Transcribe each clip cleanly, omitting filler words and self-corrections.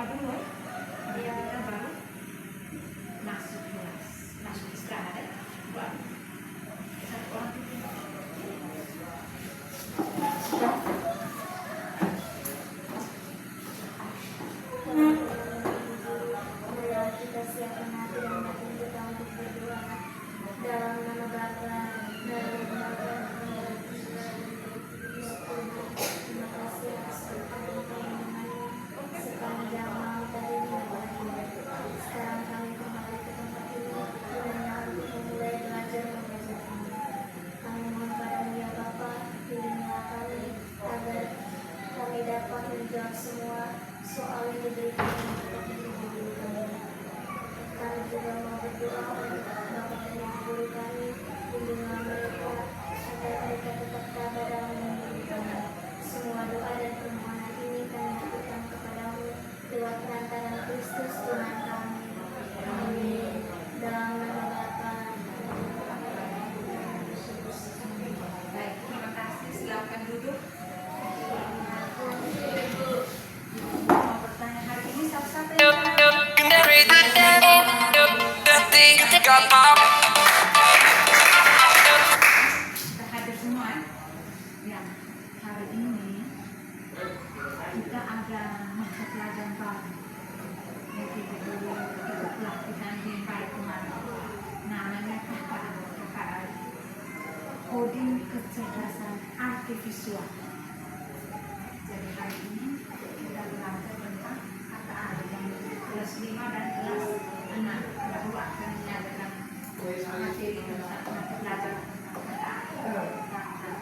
berdoa dulu, dia baru masuk kelas, masuk istirahat ya. Buat satu orang kita siapkan hati dan batin kita untuk berdoa dalam nama Bapa dan terima kasih atas pertolongan-Mu sepanjang malam tadi ini. Sekarang kami kembali ke tempat ini dengan memulai belajar mengajarkan. Kami mohon padamu ya Bapa, bimbinglah kami agar kami dapat menjawab semua soal yang diberikan untuk guru kami. Kami juga mau berdoa untuk Bapak dan guru kami, bimbinglah mereka agar mereka tetap tabah dalam mendidik kami. Semua doa dan permohonan ini kami lakukan kepadamu lewat perantaraan Kristus Tuhan kami. Amin. Dalam nama Bapa. baik. Terima kasih. Silakan duduk. Mau bertanya hari ini siapa yang terhadir semua ya. Hari ini kita ada mata pelajaran baru yang kita dulu kita pelatihan di baik kemarin, namanya KKA, coding kecerdasan artifisial. Jadi hari ini kita belajar tentang KKA yang kelas 5 dan kelas 6 baru akan menyatakan materi tentang mata pelajaran tentang KKA.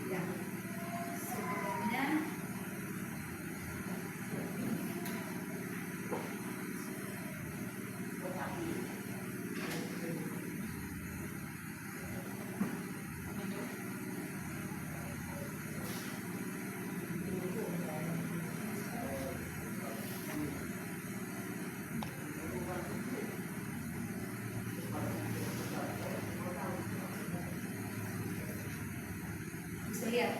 Ya. Sebelumnya bisa lihat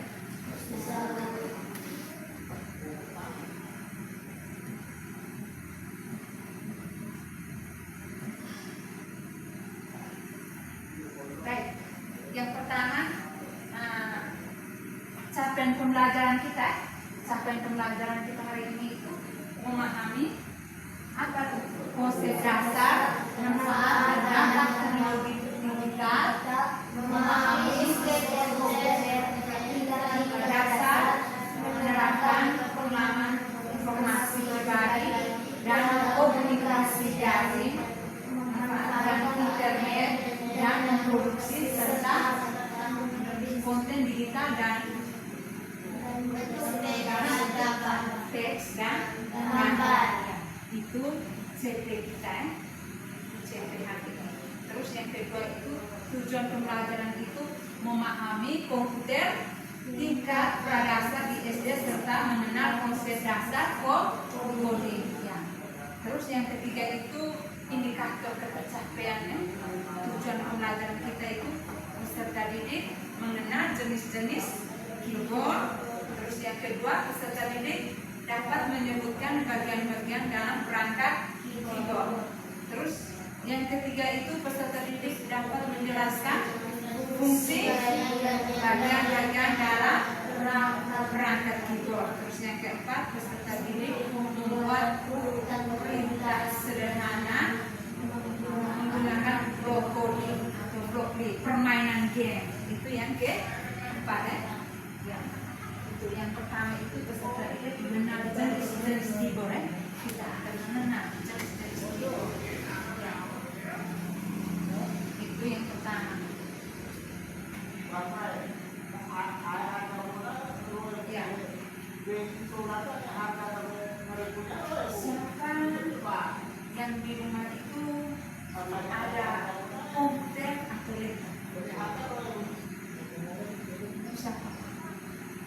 baik. Yang pertama, capaian pembelajaran kita hari ini itu memahami apa tuh konsep dasar, manfaat dan dampak teknologi digital, memahami dasar menerapkan pengalaman informasi pribadi dan komunikasi daring, memanfaatkan internet dan memproduksi serta konten digital dan teks dan gambar. Itu CP kita, CP hari ini. Terus yang kedua itu tujuan pembelajaran itu memahami komputer tingkat pradasar di SD serta mengenal konsep dasar coding. Ya. Terus yang ketiga itu indikator ketercapaiannya. Tujuan pembelajaran kita itu peserta didik mengenal jenis-jenis keyboard. Terus yang kedua peserta didik dapat menyebutkan bagian-bagian dalam perangkat keyboard. Terus yang ketiga itu peserta didik dapat menjelaskan fungsi bagian-bagian dalam perangkat keyboard. Terus yang keempat peserta didik membuat urutan perintah sederhana menggunakan block coding atau block permainan game. Itu yang keempat ya. Itu yang pertama itu peserta didik mengenal jenis-jenis keyboard ya. Kita akan mengenal jenis-jenis keyboard. Itu yang pertama. Ya. Siapa yang di rumah itu ada komputer atau laptop? Siapa?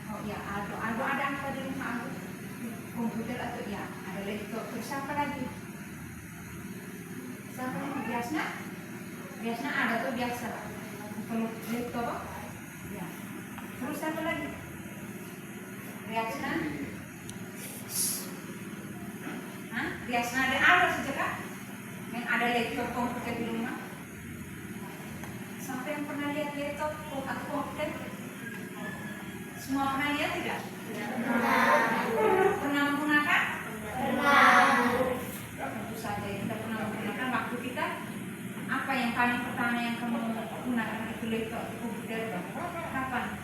Oh ya, ada apa di rumah? Komputer atau ya, ada laptop. Terus siapa lagi? Siapa lagi? Biasanya ada tuh biasa. Kalau laptop, ya. Terus apa lagi? Biasanya Semua pernah lihat tidak? Pernah menggunakan? Tentu saja kita pernah menggunakan. Waktu kita apa yang paling pertama yang kamu gunakan itu laptop komputer? Kapan?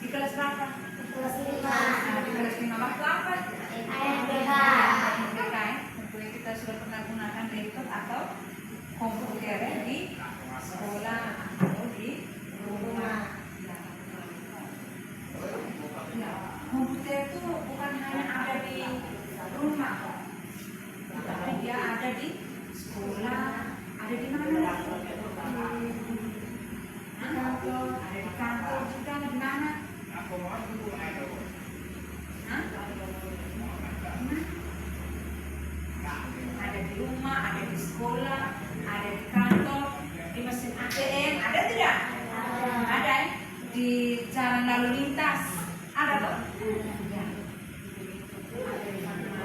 Di kelas berapa? Di kelas 5. Waktu apa? MTK ya. Tentunya kita sudah pernah gunakan laptop atau komputer di sekolah atau di rumah. Ya, komputer itu bukan hanya ada di rumah, tapi dia ada di sekolah, ada di mana lagi? Ada di kantor juga, di mana? Ada di rumah, ada di sekolah, ada di kantor, di mesin ATM, ada tidak? Ada ya? Di jalan lalu lintas, ada toh? Ya. Ada di mana?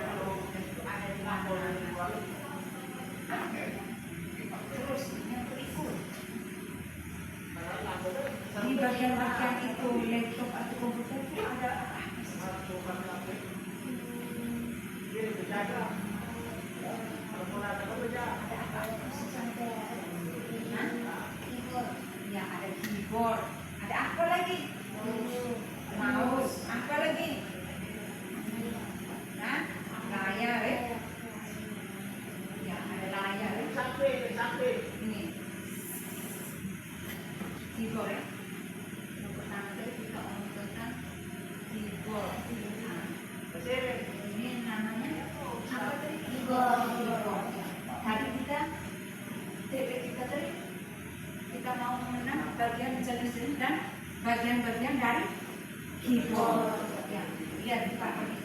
Ada di mana? Terus yang berikut, di bagian-bagian itu laptop atau komputer itu ada apa? Ya, ada keyboard. Ada apa lagi? Mouse. Apa lagi? Nah, layar ya. Ya, ada layar. Ini. Keyboard ya. Yang pertama tadi kita omong tentang keyboard. Ini namanya apa tadi? Keyboard. Tadi kita tadi kita mau mengenal bagian jenis-jenis dan bagian-bagian dari keyboard. Ya, lihat di Pak.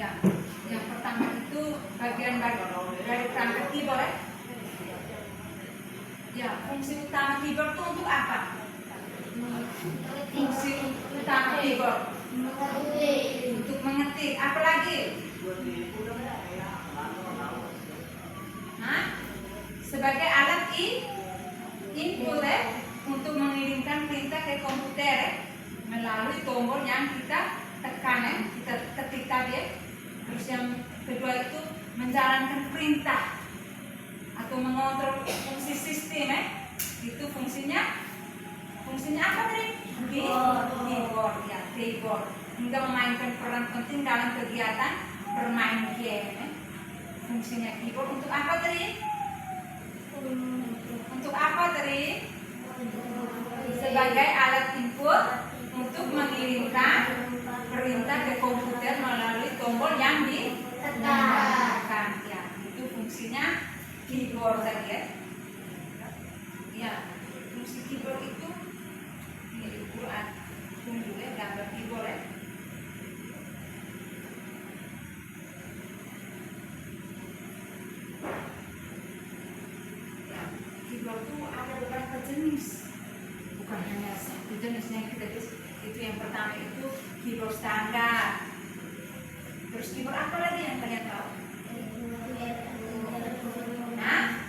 Ya, yang pertama itu bagian dari perangkat keyboard ya. Ya, fungsi utama keyboard itu untuk apa? Fungsi utama keyboard untuk mengetik. Apa lagi? Hah? Sebagai alat input ya, untuk mengirimkan perintah ke komputer ya, melalui tombol yang kita tekan ya, kita ketik tadi ya. Terus yang kedua itu menjalankan perintah atau mengontrol fungsi sistem ya. Itu fungsinya apa tadi? Keyboard ya, keyboard. Hingga memainkan peran penting dalam kegiatan bermain game ya. Fungsinya keyboard untuk apa tadi? Untuk apa tadi? Sebagai alat input untuk mengirimkan perintah ke komputer melalui tombol yang ditekan. Ya, itu fungsinya keyboard tadi ya. Ya, fungsi keyboard itu ini itu tunjuk ya, gambar keyboard ya. Ya, keyboard itu ada beberapa jenis, bukan hanya satu jenisnya yang kita bisa. Itu yang pertama itu keyboard standar. Terus keyboard apa lagi yang kalian tahu? Nah,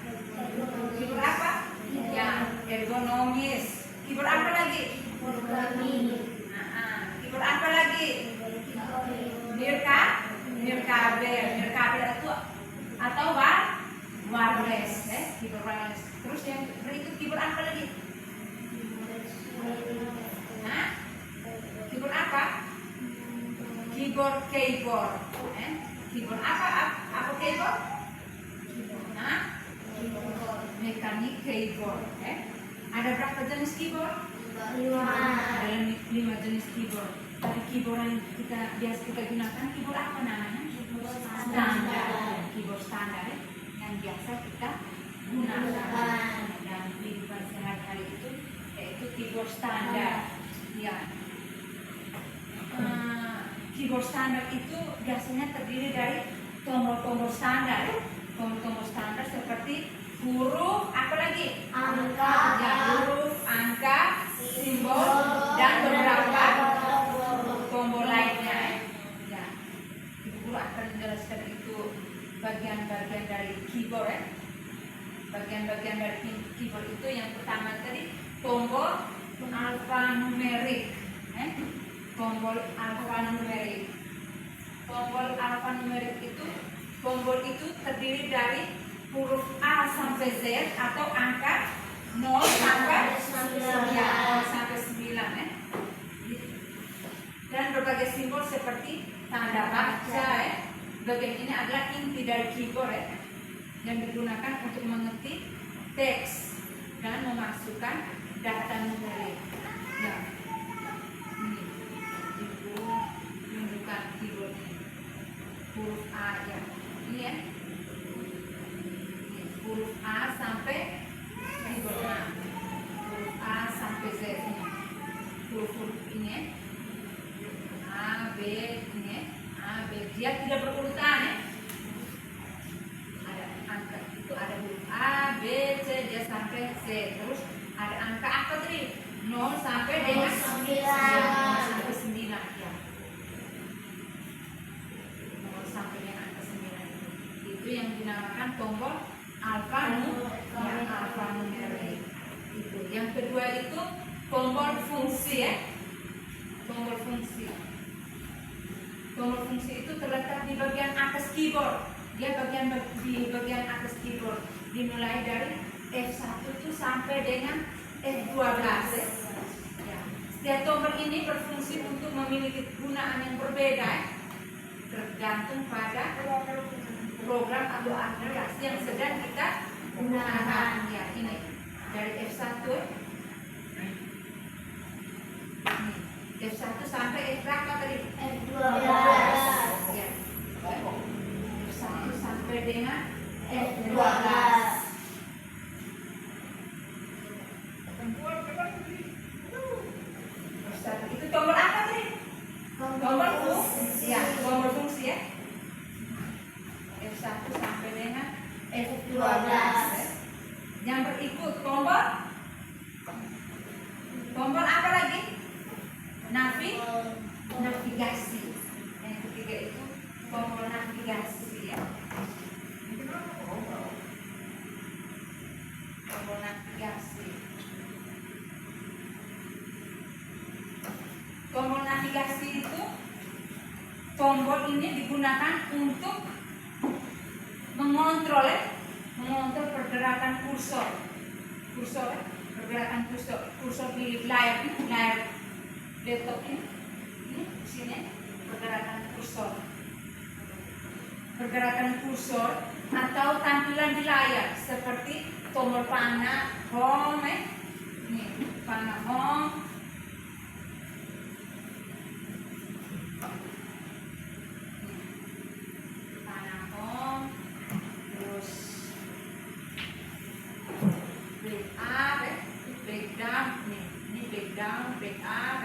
keyboard apa? Ya, ergonomis. Keyboard apa lagi? Keyboard apa lagi? Nirkabel itu atau wireless, keyboard wireless. Terus yang berikut keyboard apa lagi? Nah, keyboard apa? Keyboard. Keyboard apa keyboard? Nah, mekanik keyboard. Ada berapa jenis keyboard? 5 jenis keyboard. Tadi keyboard yang biasa kita gunakan, keyboard apa namanya? Standar. Keyboard standar. biasa kita gunakan dalam kehidupan sehari-hari itu, yaitu keyboard standar. Ya. Keyboard standar itu biasanya terdiri dari tombol-tombol standar. Tombol-tombol standar seperti huruf, apa lagi? Angka, Ya, huruf, angka, simbol, dan beberapa tombol lainnya. Ya, Ibu Guru akan menjelaskan itu bagian-bagian dari keyboard. Bagian-bagian dari keyboard itu yang pertama tadi tombol alfanumerik. Tombol alfanumerik. Tombol alfanumerik itu terdiri dari huruf A sampai Z atau angka 0 sampai 9 dan berbagai simbol seperti tanda baca. Bagian ini adalah inti dari keyboard yang digunakan untuk mengetik teks dan memasukkan data numerik. Ya. Ini Ibu menunjukkan keyboard ini. Huruf A ya. Ini ya. Huruf A sampai keyboard A. Huruf A sampai Z ini. Huruf ini ya. A, B, ini ya. A, B. Dia tidak berurutan ya. Ada angka itu, ada huruf A, B, C, dia sampai Z. Terus ada angka apa tadi? 0 sampai dengan 9 sampai 9 ya. 0 sampai dengan angka 9 itu yang dinamakan tombol alfanumerik. Itu. Yang kedua itu tombol fungsi ya. Tombol fungsi. Tombol fungsi itu terletak di bagian atas keyboard. Dia di bagian atas keyboard. Dimulai dari F1 itu sampai dengan F12 ya. Setiap tombol ini berfungsi untuk memiliki kegunaan yang berbeda tergantung pada program atau aplikasi yang sedang kita gunakan. Ya, ini dari F1 ini. F1 sampai F berapa tadi? F12. Ya. F1 sampai dengan F12. Itu tombol apa tadi? Tombol fungsi. Ya, tombol fungsi ya. F1 sampai dengan F12. Yang berikut tombol apa lagi? Navigasi. Yang ketiga itu tombol navigasi ya. Tombol navigasi. Tombol navigasi itu tombol ini digunakan untuk mengontrol pergerakan kursor. Pergerakan kursor di layar laptop ini sini pergerakan kursor atau tampilan di layar seperti tombol panah home ini panah home, terus break up break down ini break down break up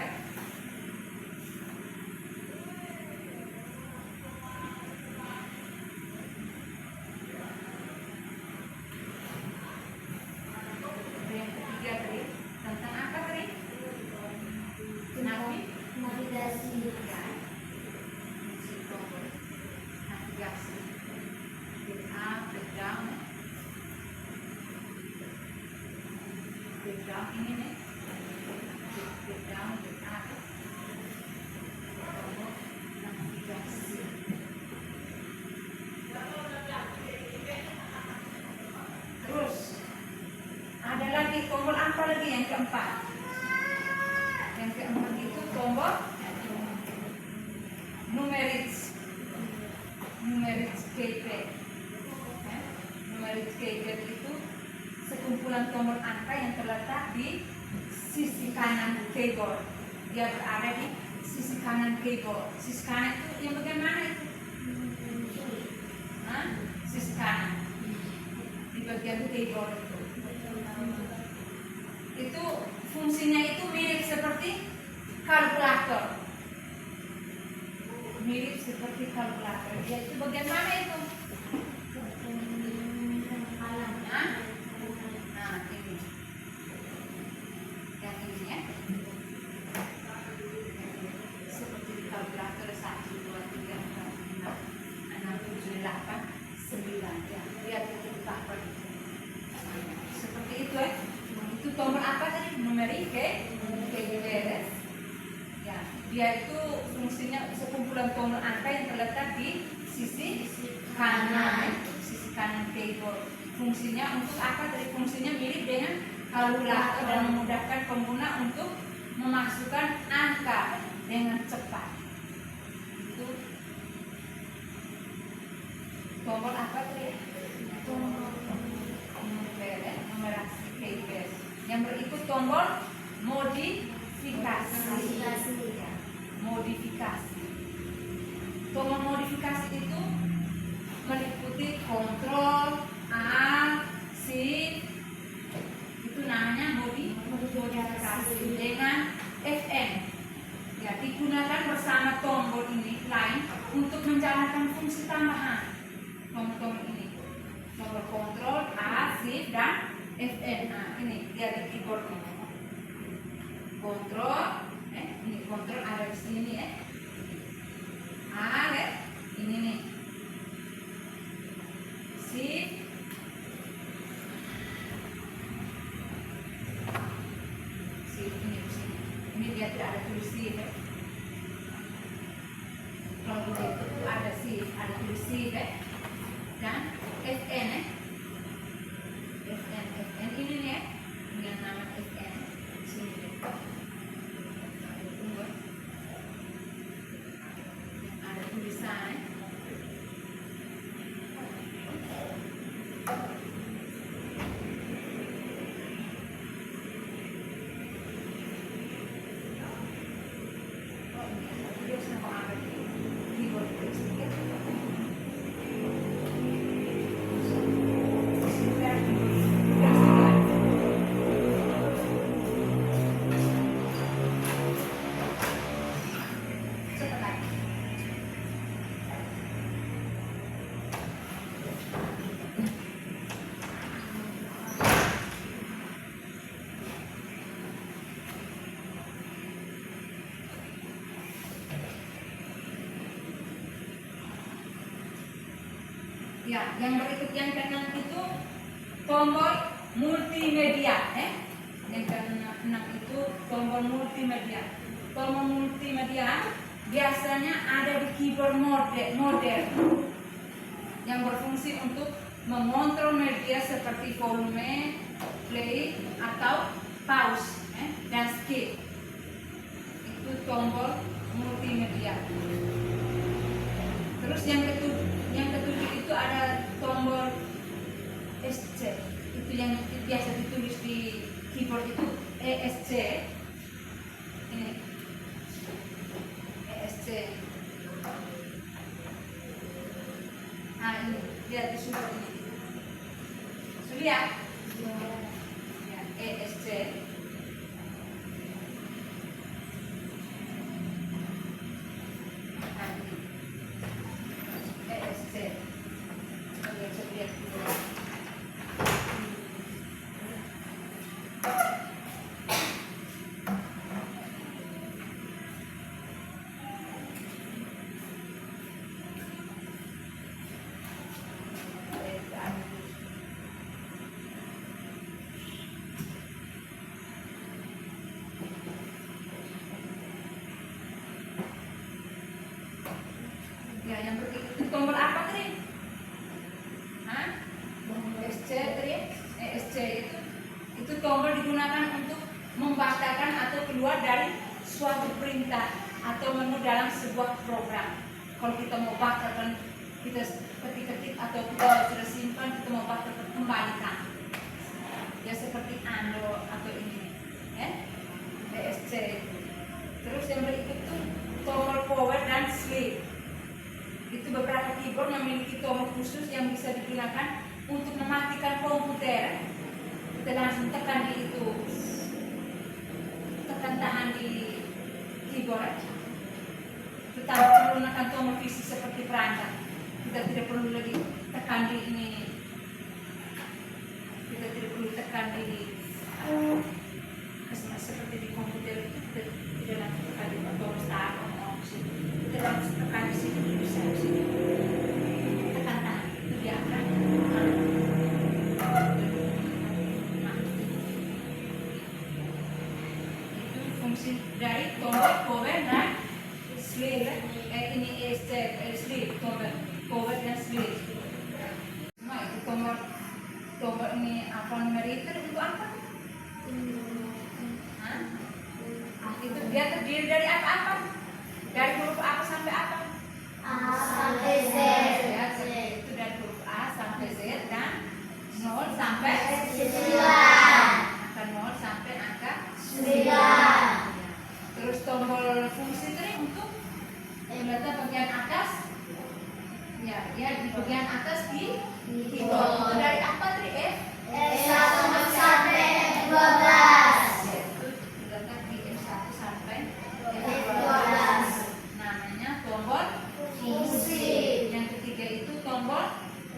yang ketiga tadi tentang apa tadi? Navigasi. Ya. Navigasi. Break up, break down. Break down ini nih. Break down, break up. Navigasi. Terus ada lagi tombol apa lagi yang keempat? Yang keempat itu tombol numerik keypad. Numerik keypad itu sekumpulan tombol angka yang terletak di sisi kanan keyboard. Dia berada di sisi kanan keyboard. Sisi kanan itu yang bagaimana itu? Sisi kanan. bagian keyboard itu fungsinya itu mirip seperti kalkulator. Mirip seperti kalkulator. Dia itu bagian mana itu? Nah, ini. Yang ini ya. Seperti di kalkulator 1, 2, 3, 4, 5, 6, 7, 8, 9. Ya, lihat itu apa itu. Seperti itu ya. Itu tombol apa tadi? Numeri beres. Ya, dia itu fungsinya sekumpulan tombol angka yang terletak di sisi kanan keyboard. Fungsinya untuk apa? Tadi fungsinya mirip dengan kalkulator dan memudahkan pengguna untuk memasukkan angka dengan cepat. Itu tombol apa tadi? Numerasi keyboard. Yang berikut tombol modifikasi. Modifikasi. Tombol modifikasi itu meliputi kontrol, alt, shift, itu namanya modifikasi dengan Fn. Ya, digunakan bersama tombol ini lain untuk menjalankan fungsi tambahan. Tombol ini, tombol kontrol, alt, shift dan Fn. Nah, ini dia di keyboard ini. Kontrol, ini kontrol ada di sini ya. Alt, ini nih. Shift, ini di sini. Ini dia tidak ada tulis shift ya. Kalau itu ada shift, ada tulis shift ya. Dan Fn ya. Fn ini nih ya. Ini yang nama Fn. Sini deh. Tunggu. Ada tulisan ya. Ya, yang berikut yang keenam itu tombol multimedia, Yang keenam itu tombol multimedia. Tombol multimedia biasanya ada di keyboard modern yang berfungsi untuk mengontrol media seperti volume, play atau pause, dan skip. Itu tombol multimedia. Terus yang ketujuh itu ada tombol ESC. Itu yang biasa ditulis di keyboard itu ESC. Ini ESC. Nah, ini lihat di sudut ini. Sudah ya? Ya, ESC. Nah, ini. ESC. Lihat dulu. Ya, yang berikut tombol apa tadi? SC tadi? SC itu tombol digunakan untuk membatalkan atau keluar dari suatu perintah atau menu dalam sebuah program. Kalau kita mau batalkan, kita ketik atau kita sudah simpan, kita mau batalkan, kembalikan. Ya seperti undo atau ini, ESC. Terus yang berikut itu tombol power dan sleep. Itu beberapa keyboard memiliki tombol khusus yang bisa digunakan untuk mematikan komputer, kita langsung tekan di itu, tekan tahan di keyboard. Kita menggunakan tombol fisik seperti perangkat. Kita tidak perlu lagi tekan di ini. Kita tidak perlu tekan di seperti di komputer itu. Kita tidak langsung tekan di tombol start on off. Kita langsung tekan di sini, bisa di sini. Tekan tahan itu diangkat. Itu fungsi dari tombol power dan sleeve. Ini sleeve, tombol dan sleeve. Nah, itu tombol ini apa numerator untuk apa? Hah? Itu dia terdiri dari apa-apa? Dari huruf apa sampai apa? A sampai Z. Ya, itu dari huruf A sampai Z dan 0 sampai 9. angka 0 sampai angka 9. Terus tombol fungsi tadi untuk ternyata bagian atas. Ya, di bagian atas di keyboard. Itu dari apa tadi? F1 sampai F12. Itu terletak di F1 sampai F12. Namanya tombol Fungsi. Yang ketiga itu tombol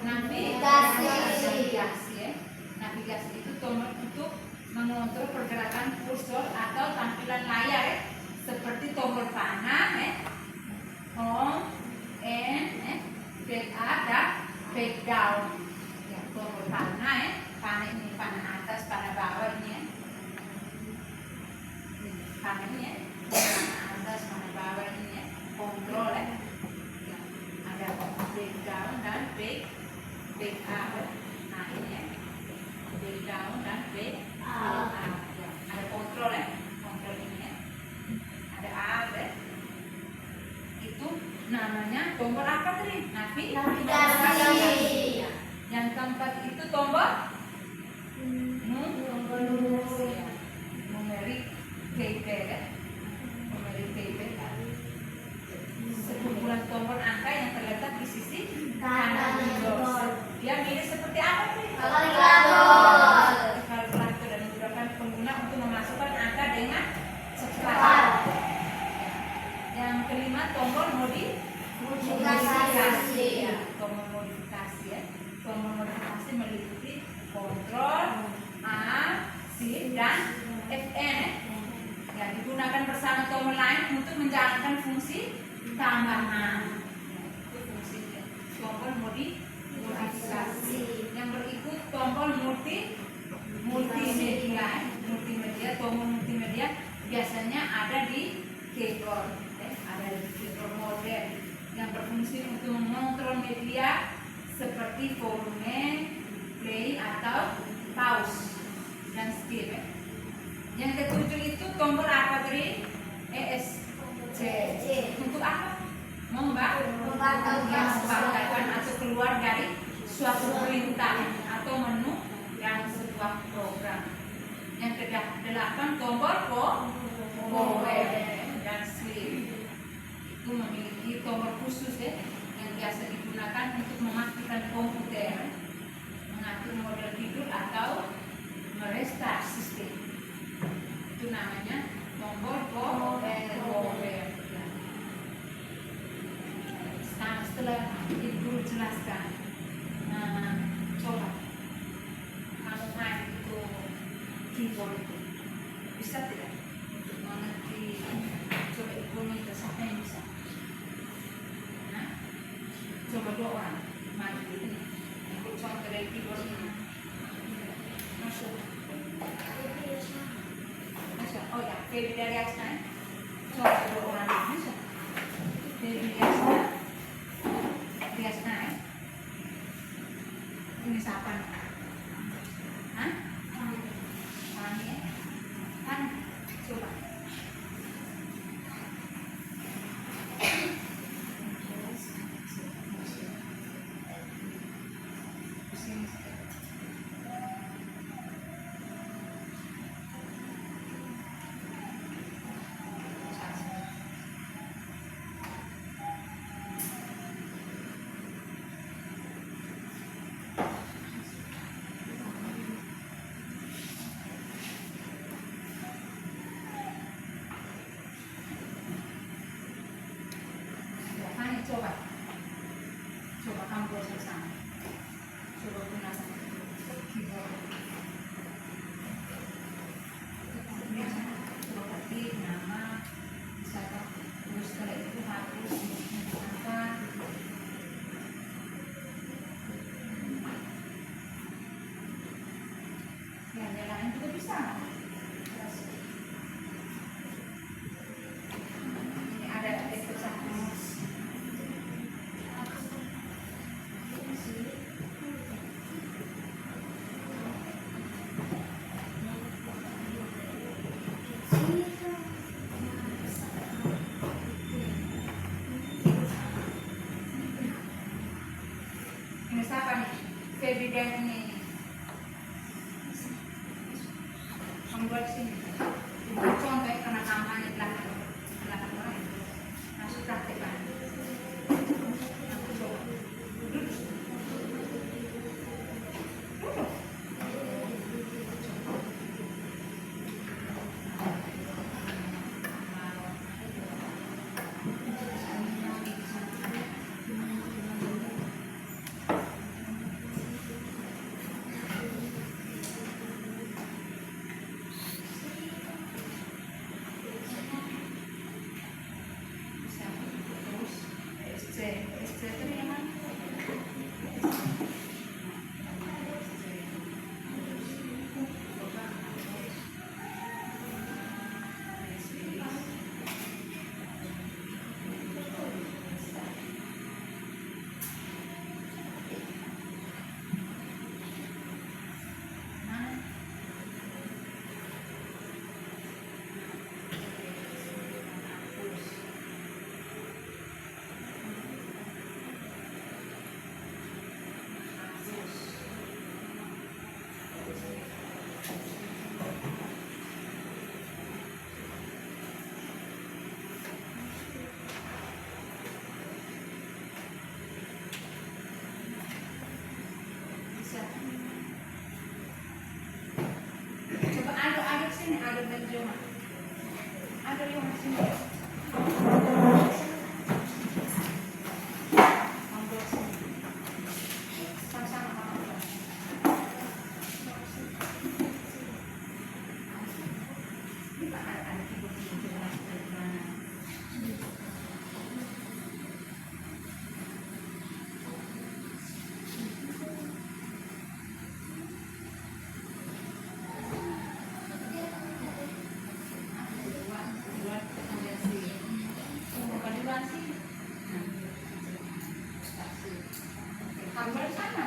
Navigasi. Navigasi, ya. Navigasi itu tombol untuk mengontrol pergerakan kursor atau tampilan layar, ya. Seperti tombol panah, home, back up dan back down. Ya, tombol panah, panah ini panah atas, panah bawah ini, ya. Panah ini, ya. Panah atas, panah bawah ini, ya. Kontrol, ya. Ya, ada back down dan back up. Nah, ini, ya. Back down dan back up. Ya, ada kontrol, ya. Kontrol ini, ya. Ada up, ya. Itu namanya tombol apa tadi? Navigasi. Ya. Yang keempat itu tombol Nomor. ya. Numeric keypad, ya. Numeric keypad. Sekumpulan tombol angka yang terletak di sisi kanan keyboard. Dia mirip seperti apa tadi? Kalkulator. Kalkulator dan menggunakan pengguna untuk memasukkan angka dengan cepat. Yang kelima tombol modifikasi. Ya, tombol modifikasi, ya. Tombol modifikasi meliputi kontrol A, Shift dan Fn. Ya, digunakan bersama tombol lain untuk menjalankan fungsi tambahan. Ya, itu fungsinya. Tombol modifikasi. Yang berikut tombol multimedia. Tombol multimedia biasanya ada di keyboard, ada di keyboard modern yang berfungsi untuk mengontrol media seperti volume, play atau pause dan skip. Yang ketujuh itu tombol apa tadi? ESC. Untuk apa? Membatalkan atau keluar dari suatu perintah atau menu yang sebuah program. Yang kedelapan tombol power dan sleep. Itu memiliki tombol khusus, ya, yang biasa digunakan untuk mematikan komputer, mengatur model tidur atau merestart sistem. Itu namanya tombol power. Nah, setelah Ibu jelaskan, coba kamu main itu keyboard itu bisa tidak mengerti? Coba Ibu minta siapa yang bisa? Coba 2 orang maju di sini. Ikut contoh dari keyboard ini. Masuk. Oh ya, Baby dari Asna. Contoh 2 orang bisa. Baby dari Asna. Asna, ya. Ini siapa? Hah? Pani, ya? Kan? Coba. Ya, nyalain juga bisa. Ini ada pecah. Ini siapa nih? Ferdinand ini. Membuat sini. Contoh karena kampanye belakang orang. Masuk praktekan. Aku coba. Duduk. Duduk. Terus SC itu yang mana? Bisa. Coba aduk sini, aduk menjoma. Aduk yang sini. Ambil sini. Sama-sama ambil. Ini Pak ada ibu-ibu dari mana? Ambil sana.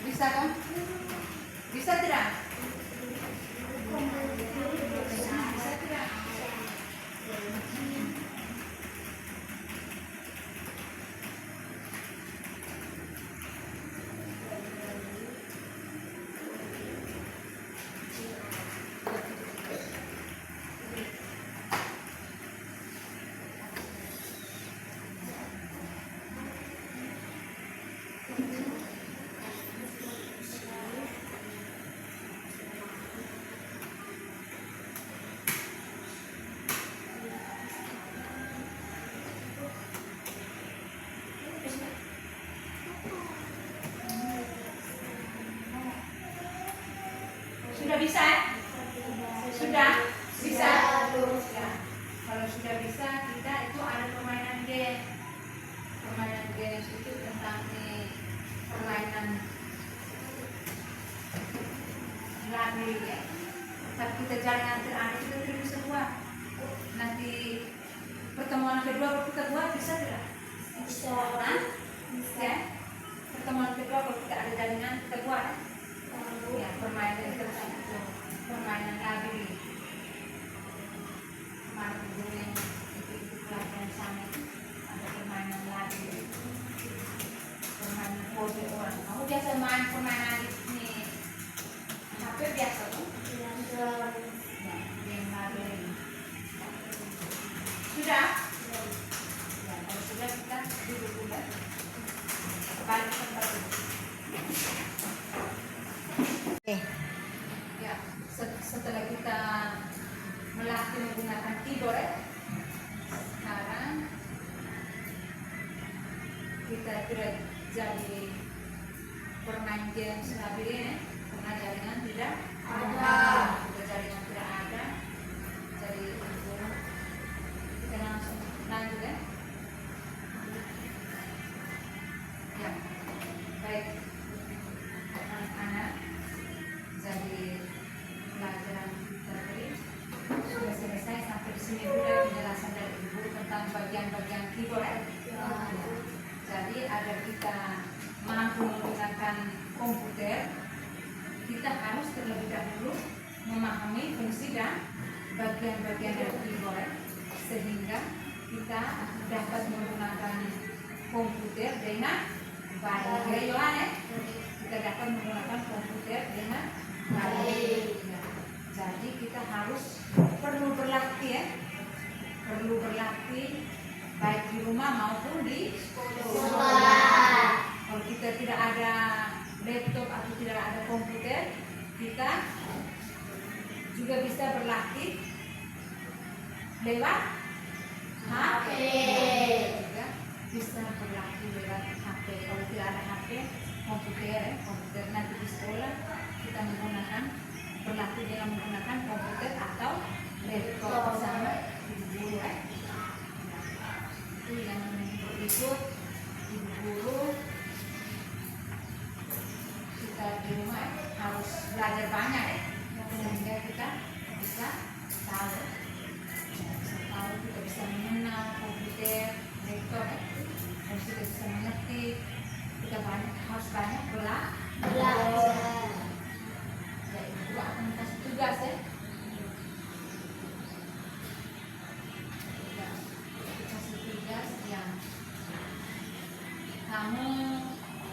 Bisa kan? Bisa tidak? Bisa tidak? Sudah bisa? Sudah? Bisa? Ya. Kalau sudah bisa, kita itu ada permainan game. Permainan games itu tentang permainan lari ya. Tapi kita jalan terakhir itu tidak bisa buat. Nanti pertemuan kedua kalau kita buat bisa tidak? Bisa. Hah? Ya. Pertemuan kedua kalau kita ada jaringan kita buat. Ya, permainan itu permainan lari. Kemarin dulu yang itu pelajaran sana ada permainan lari, permainan pose orang. Kamu biasa main permainan ini HP biasa tuh? Biasa. Ya, yang lari. Sudah? Ya, kalau setelah kita melatih menggunakan keyboard, sekarang kita tidak jadi bermain game seperti ini karena jaringan tidak Ada. Kita jaringan tidak ada, jadi kita langsung lanjut ya. Ya, baik anak-anak, jadi pelajaran kita tadi sudah selesai. Sampai di sini dulu ya penjelasan dari ibu tentang bagian-bagian keyboard ya. Jadi agar kita mampu menggunakan komputer, kita harus terlebih dahulu memahami fungsi dan bagian-bagian dari keyboard sehingga kita dapat menggunakan komputer dengan baik. Ya, Yohan ya? Kita dapat menggunakan komputer dengan baik. Ya. Jadi kita perlu berlatih ya, perlu berlatih baik di rumah maupun di sekolah. Kalau kita tidak ada laptop atau tidak ada komputer, kita juga bisa berlatih lewat HP. Juga bisa berlatih lewat HP. Kalau tidak ada HP, komputer nanti di sekolah kita berlatih dengan menggunakan komputer atau laptop bersama ibu guru ya. Itu yang berikut ibu guru kita di rumah harus belajar banyak ya, sehingga kita bisa tahu, kita bisa mengenal komputer, laptop ya, dan kita bisa mengerti. Kita harus banyak belajar. Ya, ibu akan kasih tugas ya. Kasih tugas yang kamu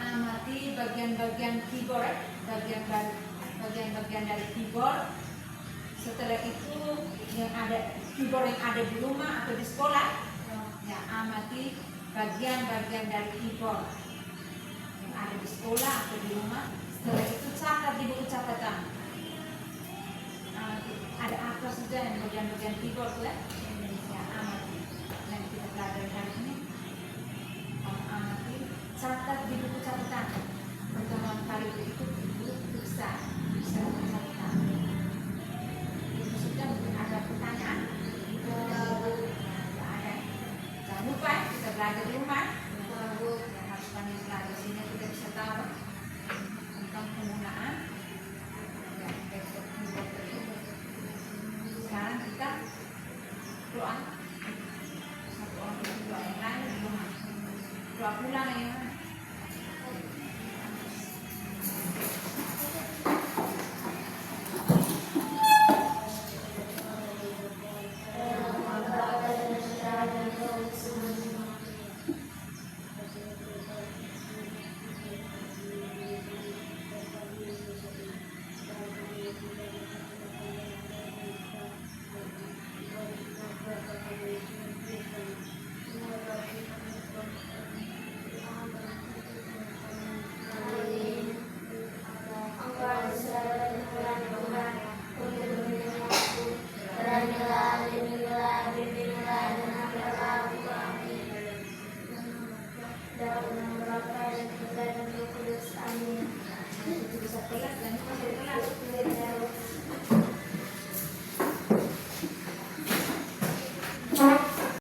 amati bagian-bagian keyboard, bagian-bagian dari keyboard. Setelah itu yang ada keyboard yang ada di rumah atau di sekolah, ya amati bagian-bagian dari keyboard yang ada di sekolah atau di rumah. Setelah itu catat di buku catatan. Ada apa saja yang bagian-bagian keyboard ya? Ya amati yang kita pelajari hari ini. Amati, catat di buku catatan. Pertemuan kali itu bisa catatan. Itu sudah mungkin ada pertanyaan. Ya, ada. Jangan lupa ya, kita belajar di rumah. Yang harus kami belajar sini kita bisa tahu tentang penggunaan laptop keyboard tersebut. Sekarang kita doa. Satu orang doa yang lain di rumah. Doa pulang ya.